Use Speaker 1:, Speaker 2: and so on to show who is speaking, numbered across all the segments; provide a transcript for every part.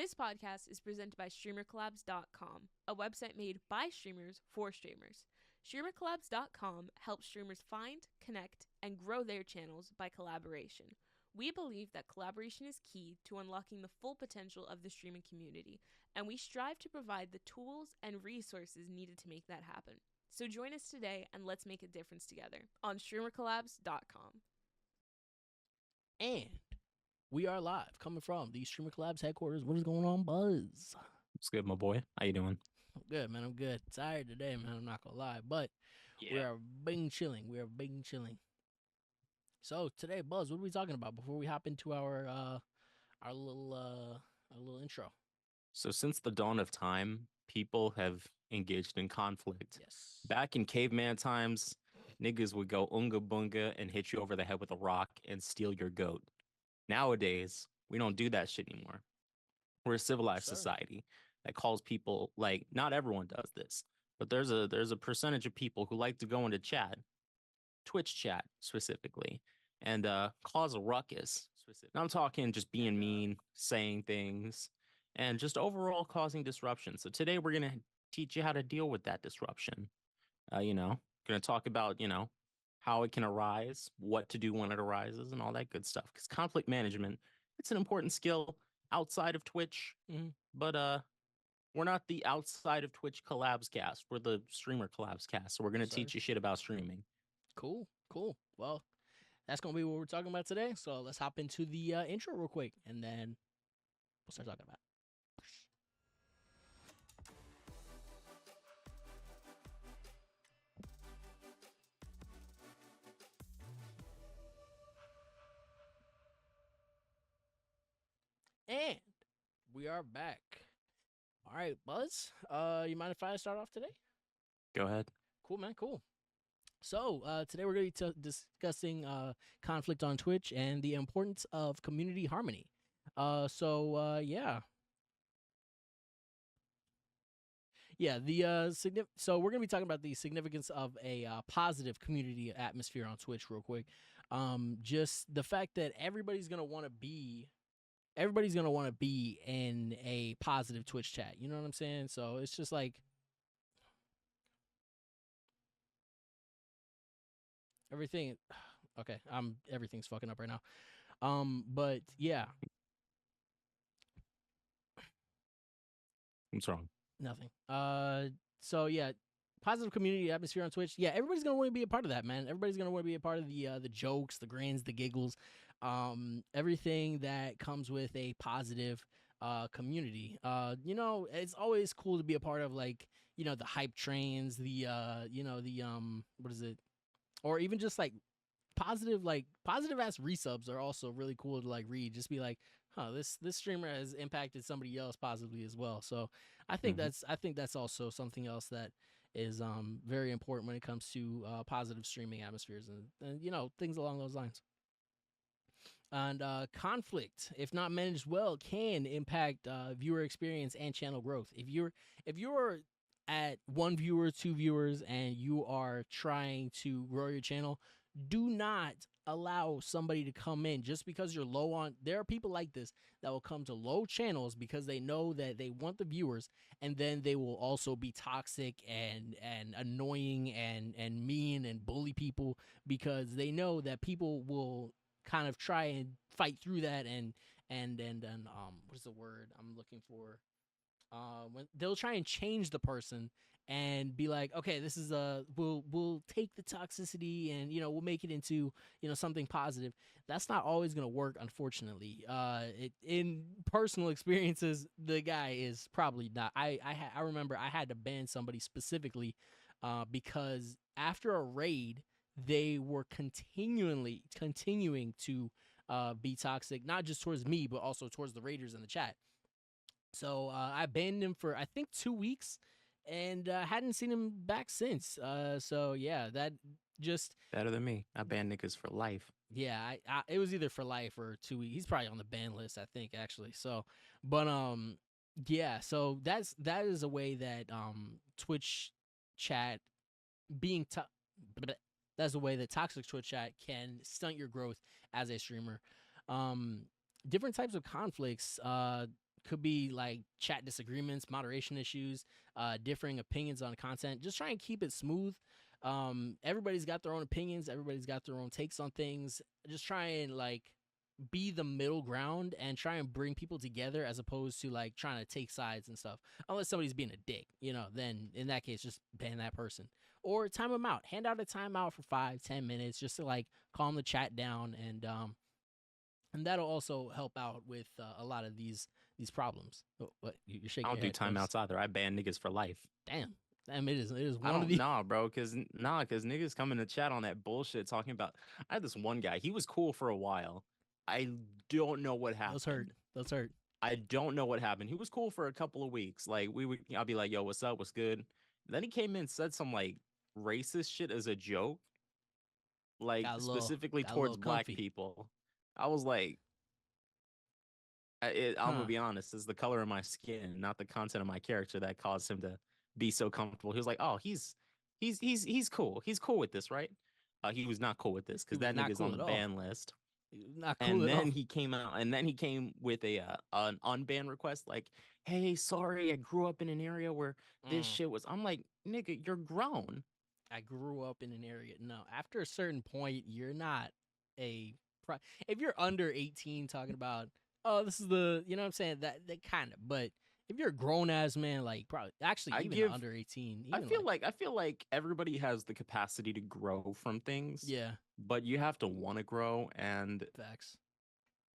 Speaker 1: This podcast is presented by StreamerCollabs.com, a website made by streamers for streamers. StreamerCollabs.com helps streamers find, connect, and grow their channels by collaboration. We believe that collaboration is key to unlocking the full potential of the streaming community, and we strive to provide the tools and resources needed to make that happen. So join us today and let's make a difference together on StreamerCollabs.com.
Speaker 2: And we are live, coming from the Streamer Collabs headquarters. What is going on, Buzz?
Speaker 3: What's good, my boy? How you doing?
Speaker 2: I'm good, man. I'm good. Tired today, man. I'm not gonna lie, but we are bing chilling. So today, Buzz, what are we talking about before we hop into our little intro?
Speaker 3: So since the dawn of time, people have engaged in conflict.
Speaker 2: Yes.
Speaker 3: Back in caveman times, niggas would go unga bunga and hit you over the head with a rock and steal your goat. Nowadays, we don't do that shit anymore. We're a civilized society that calls people, like, not everyone does this, but there's a percentage of people who like to go into chat, Twitch chat specifically, and cause a ruckus. Now I'm talking just being mean, saying things, and just overall causing disruption. So today we're going to teach you how to deal with that disruption. Going to talk about, how it can arise, what to do when it arises, and all that good stuff. Because conflict management, it's an important skill outside of Twitch. But we're not the outside of Twitch collabs cast. We're the streamer collabs cast. So we're going to teach you shit about streaming.
Speaker 2: Cool. Well, that's going to be what we're talking about today. So let's hop into the intro real quick, and then we'll start talking about it. And we are back. All right, Buzz. You mind if I start off today?
Speaker 3: Go ahead.
Speaker 2: Cool, man. Cool. So today we're going to be discussing conflict on Twitch and the importance of community harmony. Yeah. So we're going to be talking about the significance of a positive community atmosphere on Twitch real quick. Just the fact that everybody's going to want to be in a positive Twitch chat. You know what I'm saying? So it's just like everything. Okay, everything's fucking up right now. But yeah.
Speaker 3: What's wrong?
Speaker 2: Nothing. So yeah, positive community atmosphere on Twitch. Yeah, everybody's gonna want to be a part of that, man. Everybody's gonna want to be a part of the jokes, the grins, the giggles, everything that comes with a positive community. It's always cool to be a part of, like, the hype trains, the what is it? Or even just like positive ass resubs are also really cool to like read. Just be like, this streamer has impacted somebody else positively as well. So I think that's also something else that is very important when it comes to positive streaming atmospheres and things along those lines. And conflict, if not managed well, can impact viewer experience and channel growth. If you're at 1 viewer, 2 viewers, and you are trying to grow your channel, do not allow somebody to come in just because you're low on. There are people like this that will come to low channels because they know that they want the viewers, and then they will also be toxic and annoying and mean and bully people because they know that people will kind of try and fight through that and what is the word I'm looking for? When they'll try and change the person and be like, okay, this is we'll take the toxicity and we'll make it into something positive. That's not always gonna work, unfortunately. In personal experiences, the guy is probably not. I remember I had to ban somebody specifically because after a raid, they were continuing to be toxic, not just towards me, but also towards the raiders in the chat. So I banned him for, I think, 2 weeks, and hadn't seen him back since. So yeah, that just
Speaker 3: better than me. I ban niggas for life.
Speaker 2: Yeah, it was either for life or 2 weeks. He's probably on the ban list, I think, actually. So, but yeah. So that is a way that Twitch chat being that's a way that toxic Twitch chat can stunt your growth as a streamer. Different types of conflicts could be like chat disagreements, moderation issues, differing opinions on content. Just try and keep it smooth. Everybody's got their own opinions. Everybody's got their own takes on things. Just try and like be the middle ground and try and bring people together as opposed to like trying to take sides and stuff. Unless somebody's being a dick, then in that case, just ban that person or time them out. Hand out a timeout for 5-10 minutes just to like calm the chat down, and that'll also help out with a lot of these problems. What you're shaking?
Speaker 3: I don't do
Speaker 2: your head.
Speaker 3: timeouts either. I ban niggas for life.
Speaker 2: Damn, it is
Speaker 3: I
Speaker 2: one of
Speaker 3: don't
Speaker 2: the
Speaker 3: bro, cause niggas come in the chat on that bullshit talking about. I had this one guy. He was cool for a while. I don't know what happened.
Speaker 2: those hurt.
Speaker 3: I don't know what happened. He was cool for a couple of weeks. Like I'll be like, "Yo, what's up? What's good?" Then he came in and said some like racist shit as a joke, like specifically towards black people. I was like, I'm gonna be honest, it's the color of my skin, not the content of my character that caused him to be so comfortable. He was like, "Oh, he's cool. He's cool with this, right?" He was not cool with this because that nigga's on the ban list.
Speaker 2: Not cool
Speaker 3: And
Speaker 2: at
Speaker 3: then
Speaker 2: all.
Speaker 3: he came out, and then he came with an unban request, like, "Hey, sorry, I grew up in an area where this shit was." I'm like, "Nigga, you're grown."
Speaker 2: I grew up in an area. No, after a certain point, you're not if you're under 18 talking about, oh, this is the, you know what I'm saying, that kind of, but if you're a grown ass man, like probably actually even under 18,
Speaker 3: I feel like everybody has the capacity to grow from things.
Speaker 2: Yeah.
Speaker 3: But you have to want to grow, and
Speaker 2: facts.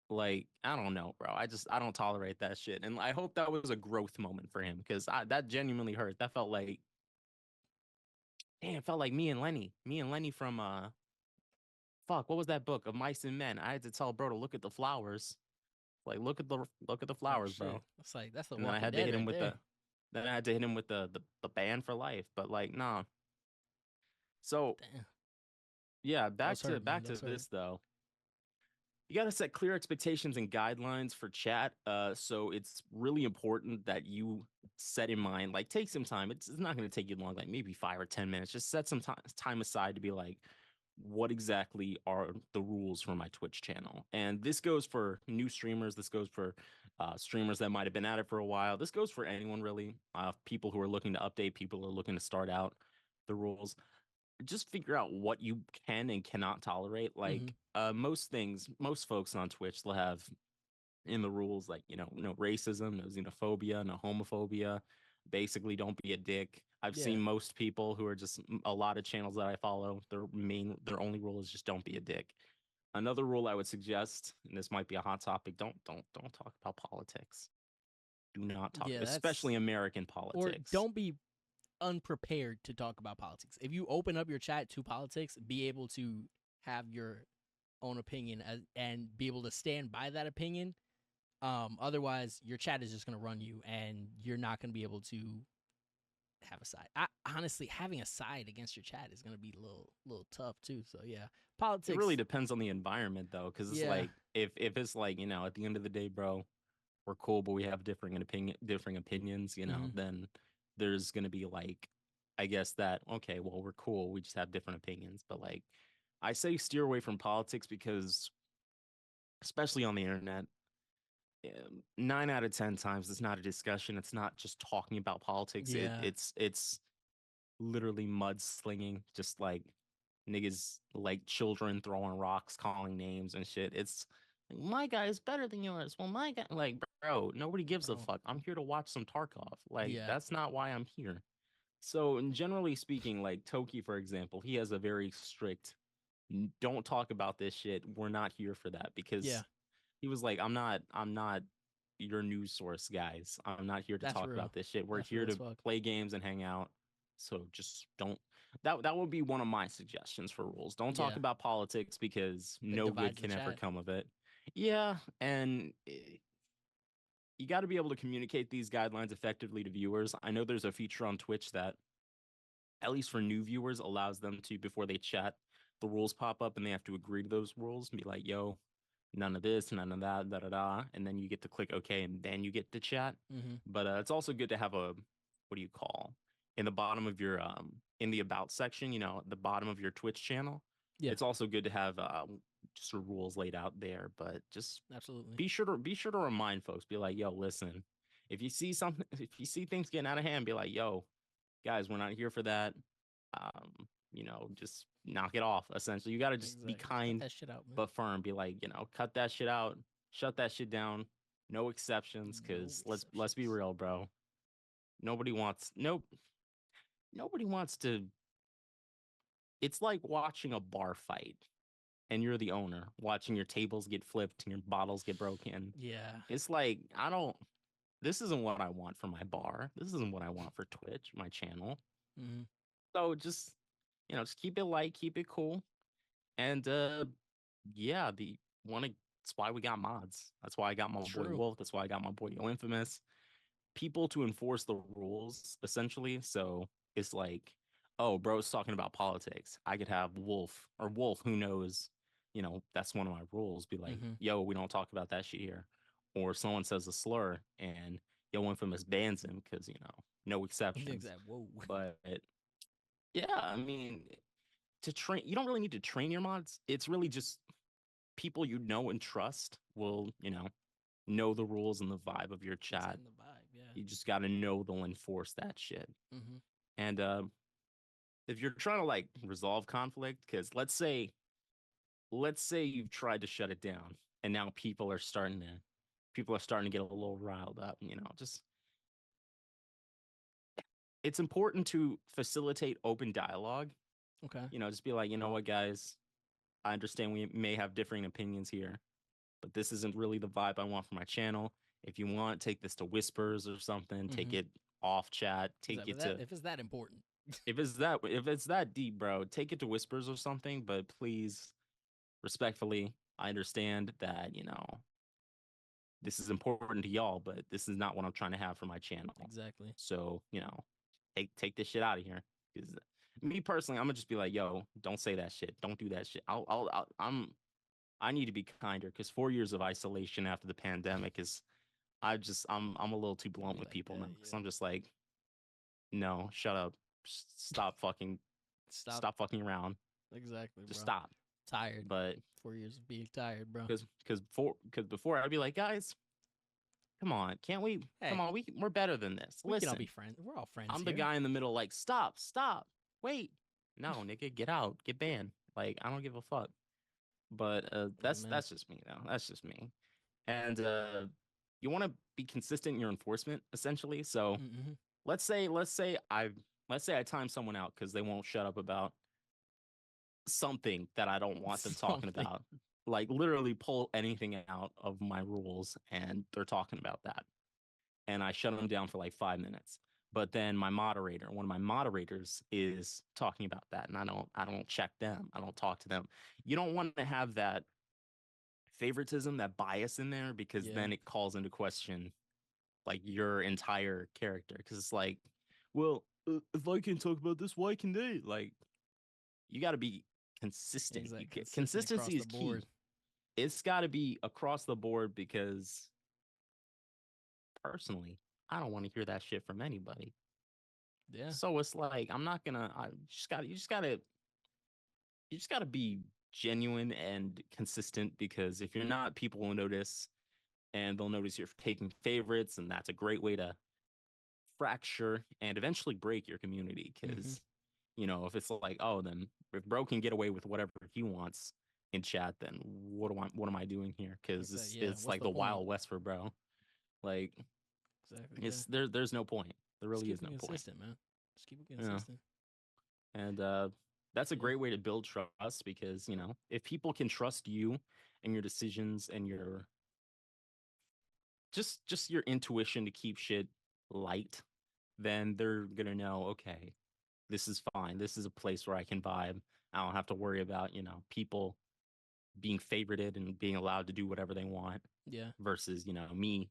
Speaker 3: Like, I don't know, bro. I don't tolerate that shit. And I hope that was a growth moment for him, because that genuinely hurt. That felt like, damn, it felt like me and Lenny from fuck, what was that book of Mice and Men? I had to tell bro to look at the flowers. Like, look at the flowers, bro.
Speaker 2: It's like that's the
Speaker 3: And then I had to hit him with then I had to hit him with the ban for life. But like, nah. So
Speaker 2: damn.
Speaker 3: Yeah, back to this though. You got to set clear expectations and guidelines for chat. So it's really important that you set in mind, like, take some time. It's not going to take you long, like maybe 5 or 10 minutes. Just set some time aside to be like, what exactly are the rules for my Twitch channel? And this goes for new streamers. This goes for streamers that might have been at it for a while. This goes for anyone, really. People who are looking to update, people who are looking to start out the rules. Just figure out what you can and cannot tolerate. Like, most folks on Twitch, they'll have in the rules, like, no racism, no xenophobia, no homophobia. Basically, don't be a dick. I've seen most people who are just, a lot of channels that I follow, their only rule is just don't be a dick. Another rule I would suggest, and this might be a hot topic, don't talk about politics. Do not talk, especially American politics.
Speaker 2: Or don't be unprepared to talk about politics. If you open up your chat to politics, be able to have your own opinion and be able to stand by that opinion. Otherwise, your chat is just going to run you, and you're not going to be able to have a side. Honestly, having a side against your chat is going to be a little tough too. So yeah, politics.
Speaker 3: It really depends on the environment though, because it's like if it's like, at the end of the day, bro, we're cool, but we have differing opinions, then there's going to be like, I guess that, okay, well, we're cool, we just have different opinions. But like, I say steer away from politics because, especially on the internet, 9 out of 10 times it's not a discussion. It's not just talking about politics. It's literally mudslinging, just like niggas, like children throwing rocks, calling names and shit. It's like, my guy is better than yours. Well, my guy, like, bro, nobody gives a fuck. I'm here to watch some Tarkov. Like, that's not why I'm here. So, generally speaking, like Toki, for example, he has a very strict, don't talk about this shit. We're not here for that, because he was like, I'm not your news source, guys. I'm not here to talk about this shit. We're here to play games and hang out. So just don't. That would be one of my suggestions for rules. Don't talk about politics, because no good can ever come of it. Yeah, and you got to be able to communicate these guidelines effectively to viewers. I know there's a feature on Twitch that, at least for new viewers, allows them to, before they chat, the rules pop up and they have to agree to those rules and be like, yo, none of this, none of that, da-da-da. And then you get to click OK, and then you get to chat. But it's also good to have a, what do you call, in the bottom of your, in the about section, at the bottom of your Twitch channel. It's also good to have just rules laid out there, but just
Speaker 2: Absolutely.
Speaker 3: be sure to remind folks. Be like, yo, listen, if you see something, if you see things getting out of hand, be like, yo, guys, we're not here for that. Just knock it off. Essentially, you got to just be
Speaker 2: Exactly. Cut
Speaker 3: kind
Speaker 2: that shit out, man.
Speaker 3: but firm. Be like, cut that shit out, shut that shit down. No exceptions,
Speaker 2: No
Speaker 3: because let's be
Speaker 2: exceptions.
Speaker 3: real, bro. Nobody wants nobody wants to. It's like watching a bar fight, and you're the owner, watching your tables get flipped and your bottles get broken.
Speaker 2: Yeah.
Speaker 3: It's like I don't. This isn't what I want for my bar. This isn't what I want for Twitch, my channel.
Speaker 2: Mm-hmm.
Speaker 3: So just keep it light, keep it cool, and yeah, the one. That's why we got mods. That's why I got my boy
Speaker 2: True.
Speaker 3: Wolf. That's why I got my boy Yo Infamous. People to enforce the rules, essentially. So it's like, oh, bro's talking about politics. I could have Wolf, who knows, that's one of my rules. Be like,
Speaker 2: Mm-hmm.
Speaker 3: yo, we don't talk about that shit here. Or someone says a slur and Yo Infamous bans him because, no exceptions.
Speaker 2: Exactly. Whoa.
Speaker 3: But yeah, I mean, to train, you don't really need to train your mods. It's really just people you know and trust will, know the rules and the vibe of your chat.
Speaker 2: The vibe, yeah.
Speaker 3: You just got to know they'll enforce that shit.
Speaker 2: Mm-hmm.
Speaker 3: And if you're trying to like resolve conflict, because let's say you've tried to shut it down, and now people are starting to get a little riled up. Just it's important to facilitate open dialogue.
Speaker 2: Okay.
Speaker 3: Just be like, you know what, guys, I understand we may have differing opinions here, but this isn't really the vibe I want for my channel. If you want, take this to whispers or something. Take
Speaker 2: Mm-hmm.
Speaker 3: it off chat. Take it to
Speaker 2: if it's that important.
Speaker 3: if it's that deep, bro. Take it to whispers or something. But please, respectfully, I understand that this is important to y'all, but this is not what I'm trying to have for my channel.
Speaker 2: Exactly.
Speaker 3: So take this shit out of here. Because me personally, I'm gonna just be like, yo, don't say that shit. Don't do that shit. I need to be kinder because 4 years of isolation after the pandemic is I'm a little too blunt with
Speaker 2: Like
Speaker 3: people
Speaker 2: that,
Speaker 3: now because
Speaker 2: yeah.
Speaker 3: I'm just like, no, shut up, stop fucking stop fucking around,
Speaker 2: Exactly,
Speaker 3: just
Speaker 2: bro.
Speaker 3: stop.
Speaker 2: Tired.
Speaker 3: But
Speaker 2: 4 years of being tired, bro.
Speaker 3: because before I'd be like, guys, come on, can't we?
Speaker 2: Hey,
Speaker 3: Come on, we're better than this.
Speaker 2: we can all
Speaker 3: Listen,
Speaker 2: be friends. We're all friends
Speaker 3: I'm the
Speaker 2: here.
Speaker 3: guy in the middle, like, stop, wait, no, nigga, get out, get banned. Like, I don't give a fuck. But that's just me though. That's just me. And you want to be consistent in your enforcement, essentially. So
Speaker 2: Mm-hmm.
Speaker 3: let's say I time someone out because they won't shut up about something that I don't want them talking
Speaker 2: Something.
Speaker 3: about. Like literally pull anything out of my rules and they're talking about that. And I shut them down for like 5 minutes. But then one of my moderators is talking about that and I don't check them. I don't talk to them. You don't want to have that favoritism, that bias in there because
Speaker 2: Yeah.
Speaker 3: then it calls into question like your entire character because it's like, well, if I can talk about this, why can they? Like, you got to be consistent.
Speaker 2: Exactly.
Speaker 3: Consistency is
Speaker 2: across the
Speaker 3: key.
Speaker 2: board.
Speaker 3: It's got to be across the board because personally, I don't want to hear that shit from anybody.
Speaker 2: Yeah.
Speaker 3: So it's like I'm not gonna. You just gotta be genuine and consistent because if you're not, people will notice, and they'll notice you're taking favorites, and that's a great way to fracture and eventually break your community. Because if it's like, oh, then if bro can get away with whatever he wants in chat, then what am I doing here? Because it's
Speaker 2: What's
Speaker 3: like
Speaker 2: the
Speaker 3: the
Speaker 2: point?
Speaker 3: Wild West for bro. Like
Speaker 2: Exactly.
Speaker 3: there's no point. There
Speaker 2: Just
Speaker 3: really
Speaker 2: keep
Speaker 3: is
Speaker 2: it
Speaker 3: no point.
Speaker 2: consistent, man. Just keep it
Speaker 3: Yeah.
Speaker 2: consistent.
Speaker 3: And that's a
Speaker 2: Yeah.
Speaker 3: great way to build trust because if people can trust you and your decisions and your just your intuition to keep shit light, then they're gonna know, okay, this is fine. This is a place where I can vibe. I don't have to worry about people being favorited and being allowed to do whatever they want
Speaker 2: Yeah.
Speaker 3: versus me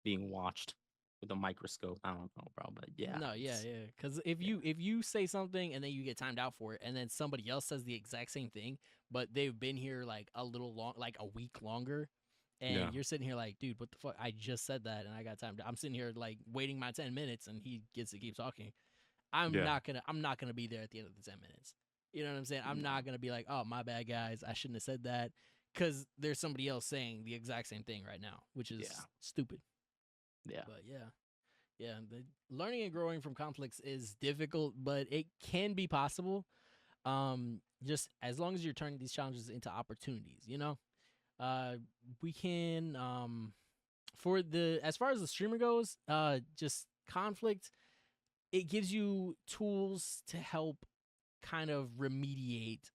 Speaker 3: being watched with a microscope. I don't know, bro, but yeah.
Speaker 2: No, yeah. Because if you say something and then you get timed out for it, and then somebody else says the exact same thing, but they've been here like a little long, like a week longer, and
Speaker 3: Yeah.
Speaker 2: you're sitting here like, dude, what the fuck? I just said that, and I got timed. I'm sitting here like waiting my 10 minutes, and he gets to keep talking. I'm not gonna be there at the end of the 10 minutes. You know what I'm saying? I'm not gonna be like, oh, my bad, guys. I shouldn't have said that. because there's somebody else saying the exact same thing right now, which is stupid.
Speaker 3: Yeah.
Speaker 2: But yeah, the learning and growing from conflicts is difficult, but it can be possible. Just as long as you're turning these challenges into opportunities, you know. We can for the as far as the streamer goes, just conflict. It gives you tools to help kind of remediate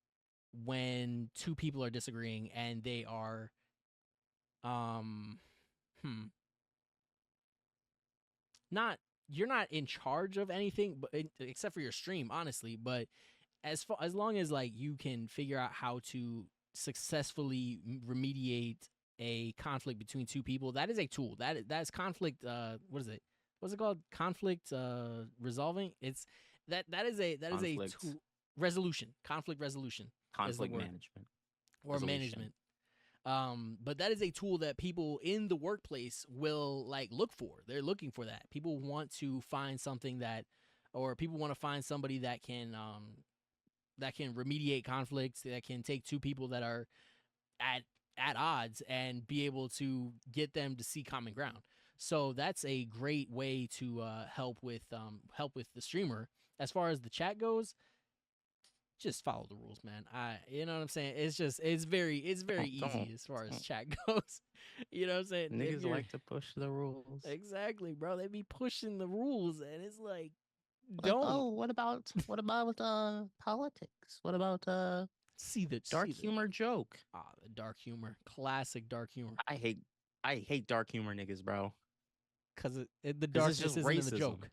Speaker 2: when two people are disagreeing and they are um not you're not in charge of anything but except for your stream, honestly, but as long as like you can figure out how to successfully remediate a conflict between two people, that is a tool. That's conflict what is it? What's it called? Conflict resolving? It's that is a tool. Resolution. Conflict resolution.
Speaker 3: Conflict management.
Speaker 2: Or management. But that is a tool that people in the workplace will like look for. They're looking for that. People want to find something that, or people want to find somebody that can remediate conflicts, that can take two people that are at odds and be able to get them to see common ground. So that's a great way to help with the streamer. As far as the chat goes, just follow the rules, man. You know what I'm saying? It's very easy as far as chat goes. You know what I'm saying?
Speaker 3: Niggas like to push the rules.
Speaker 2: Exactly, bro. They be pushing the rules, and it's like,
Speaker 3: oh, what about politics? What about dark humor joke?
Speaker 2: The dark humor, classic dark humor.
Speaker 3: I hate dark humor niggas, bro.
Speaker 2: Because the darkness isn't in the joke.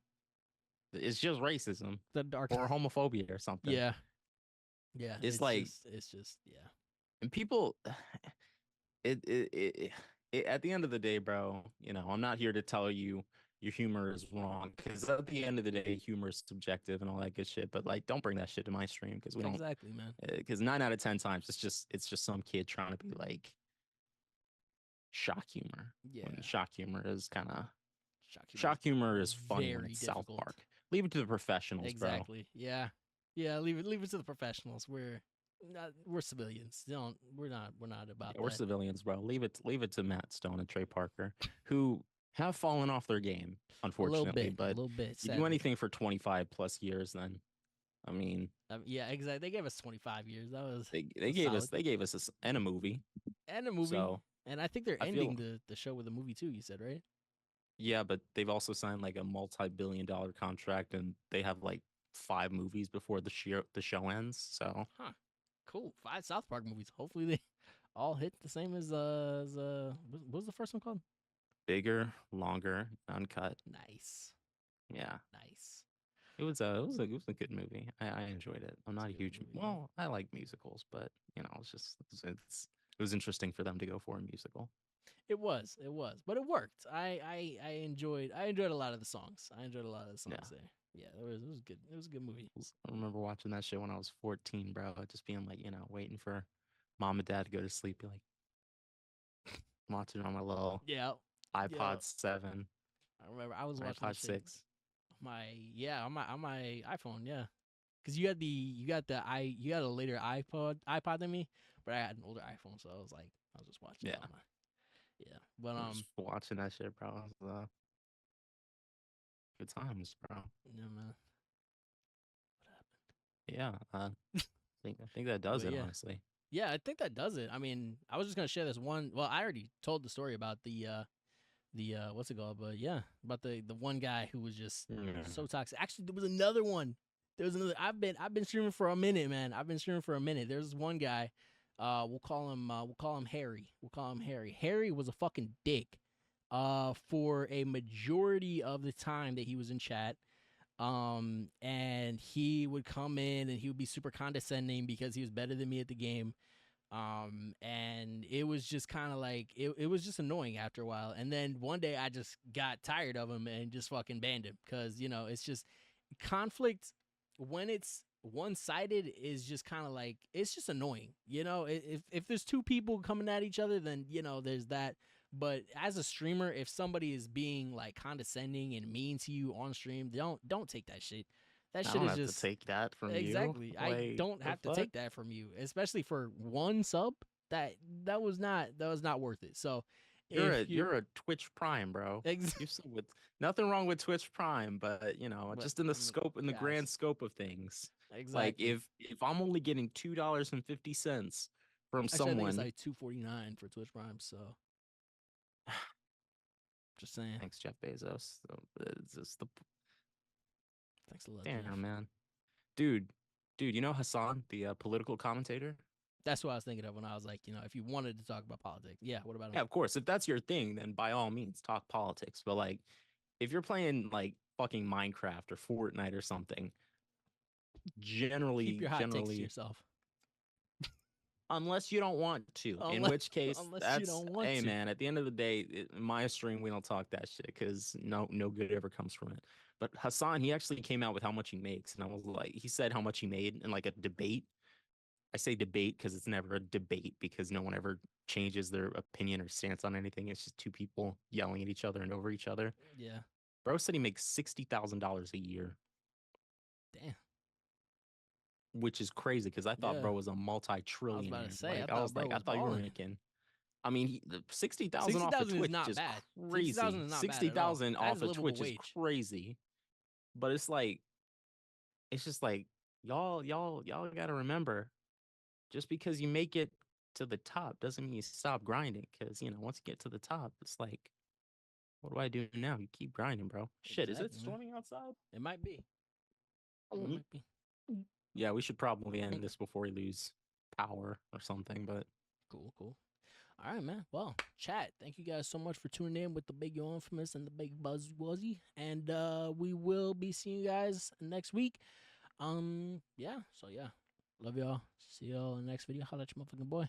Speaker 3: It's just racism.
Speaker 2: The dark
Speaker 3: or homophobia or something.
Speaker 2: Yeah.
Speaker 3: It's like
Speaker 2: it's just
Speaker 3: and people. It at the end of the day, bro. You know, I'm not here to tell you your humor is wrong, because at the end of the day, humor is subjective and all that good shit. But like, don't bring that shit to my stream, because we don't.
Speaker 2: Exactly, man.
Speaker 3: Because 9 out of 10 times it's just some kid trying to be like shock humor.
Speaker 2: Yeah.
Speaker 3: When shock humor is kind of shock humor is funny when it's South Park. Leave it to the professionals, bro.
Speaker 2: Exactly. Yeah. Leave it to the professionals. We're civilians. We're not about that.
Speaker 3: We're civilians, bro. Leave it to Matt Stone and Trey Parker, who have fallen off their game, unfortunately.
Speaker 2: A little bit.
Speaker 3: You do anything for 25 plus years, then I mean,
Speaker 2: yeah, exactly. They gave us 25 years. That was
Speaker 3: they gave us and a movie.
Speaker 2: So, and I think they're ending the show with a movie too. You said, right?
Speaker 3: Yeah, but they've also signed like a multi-billion-dollar contract, and they have like 5 movies before the show ends. So,
Speaker 2: cool. 5 South Park movies. Hopefully they all hit the same as what was the first one called?
Speaker 3: Bigger, longer, uncut.
Speaker 2: Nice.
Speaker 3: Yeah.
Speaker 2: Nice.
Speaker 3: It was a good movie. I enjoyed it. I'm not a huge movie. Well, I like musicals, but you know, it was interesting for them to go for a musical.
Speaker 2: It was, but it worked. I enjoyed a lot of the songs. there. Yeah, it was good. It was a good movie.
Speaker 3: I remember watching that shit when I was 14, bro. Just being like, you know, waiting for mom and dad to go to sleep. Be like, watching on my little iPod 7.
Speaker 2: I remember I was watching
Speaker 3: iPod 6.
Speaker 2: On my iPhone, yeah. Because you got a later iPod than me, but I had an older iPhone, so I was just watching.
Speaker 3: Yeah.
Speaker 2: But
Speaker 3: just watching that shit, bro. Good times, bro.
Speaker 2: Yeah, man. What
Speaker 3: happened? Yeah, I think that does it, honestly.
Speaker 2: Yeah, I think that does it. I mean, I was just gonna share this one. Well, I already told the story about the what's it called? But yeah, about the one guy who was just so toxic. Actually, there was another one. I've been streaming for a minute, man. There's one guy. We'll call him Harry. Harry was a fucking dick. For a majority of the time that he was in chat. And he would come in and he would be super condescending because he was better than me at the game. And it was just kind of like, it was just annoying after a while. And then one day I just got tired of him and just fucking banned him. Cause you know, it's just conflict when it's one-sided is just kind of like, it's just annoying. You know, if there's two people coming at each other, then, you know, there's that. But as a streamer, if somebody is being like condescending and mean to you on stream, don't take that shit. That shit is just
Speaker 3: to take that from
Speaker 2: exactly.
Speaker 3: you.
Speaker 2: I don't have to take that from you, especially for one sub. that was not worth it. So
Speaker 3: You're a Twitch Prime, bro.
Speaker 2: ex-
Speaker 3: You said with nothing wrong with Twitch Prime, but you know,
Speaker 2: But,
Speaker 3: just in the scope, in the
Speaker 2: guys,
Speaker 3: grand scope of things. Like
Speaker 2: exactly.
Speaker 3: if I'm only getting $2.50 from
Speaker 2: Actually, I think it's
Speaker 3: someone,
Speaker 2: like $2.49 for Twitch Prime. So just saying.
Speaker 3: thanks Jeff Bezos. So, it's just the
Speaker 2: Thanks a lot, Jeff.
Speaker 3: damn man, dude, you know Hassan, the political commentator?
Speaker 2: That's what I was thinking of when I was like, if you wanted to talk about politics, yeah. What about him?
Speaker 3: Yeah, of course. If that's your thing, then by all means talk politics. But like, if you're playing like fucking Minecraft or Fortnite or something,
Speaker 2: Keep your hot takes to
Speaker 3: generally,
Speaker 2: yourself.
Speaker 3: unless you don't want to, in
Speaker 2: Unless-
Speaker 3: which case,
Speaker 2: unless you
Speaker 3: that's
Speaker 2: don't want
Speaker 3: hey
Speaker 2: to.
Speaker 3: man. At the end of the day, in my stream we don't talk that shit because no good ever comes from it. But Hassan, he actually came out with how much he makes, and I was like, he said how much he made in like a debate. I say debate because it's never a debate because no one ever changes their opinion or stance on anything. It's just two people yelling at each other and over each other.
Speaker 2: Yeah.
Speaker 3: Bro said he makes $60,000 a year,
Speaker 2: Damn.
Speaker 3: which is crazy because I thought
Speaker 2: Yeah.
Speaker 3: bro was a
Speaker 2: I was
Speaker 3: multi-trillionaire.
Speaker 2: about to say,
Speaker 3: Like,
Speaker 2: I thought bro
Speaker 3: I
Speaker 2: was
Speaker 3: thought you were
Speaker 2: balling.
Speaker 3: making. I mean, the 60,000 off of
Speaker 2: 60,000 is
Speaker 3: Twitch
Speaker 2: not
Speaker 3: is
Speaker 2: bad.
Speaker 3: crazy.
Speaker 2: 60,000 is not bad at all.
Speaker 3: 60,000
Speaker 2: That is
Speaker 3: off
Speaker 2: a
Speaker 3: of
Speaker 2: livable
Speaker 3: Twitch is
Speaker 2: wage.
Speaker 3: crazy. But it's like, it's just like y'all gotta remember, just because you make it to the top doesn't mean you stop grinding. Because once you get to the top, it's like, what do I do now? You keep grinding, bro. Shit, is it
Speaker 2: Exactly, man.
Speaker 3: storming outside?
Speaker 2: It might be. It
Speaker 3: Mhm.
Speaker 2: might be.
Speaker 3: Yeah, we should probably end this before we lose power or something. But
Speaker 2: Cool. All right, man. Well, chat. Thank you guys so much for tuning in with the Big Yo Infamous and the Big Buzz Wuzzy, and we will be seeing you guys next week. Yeah. So yeah, love y'all. See y'all in the next video. Holla at your motherfucking boy.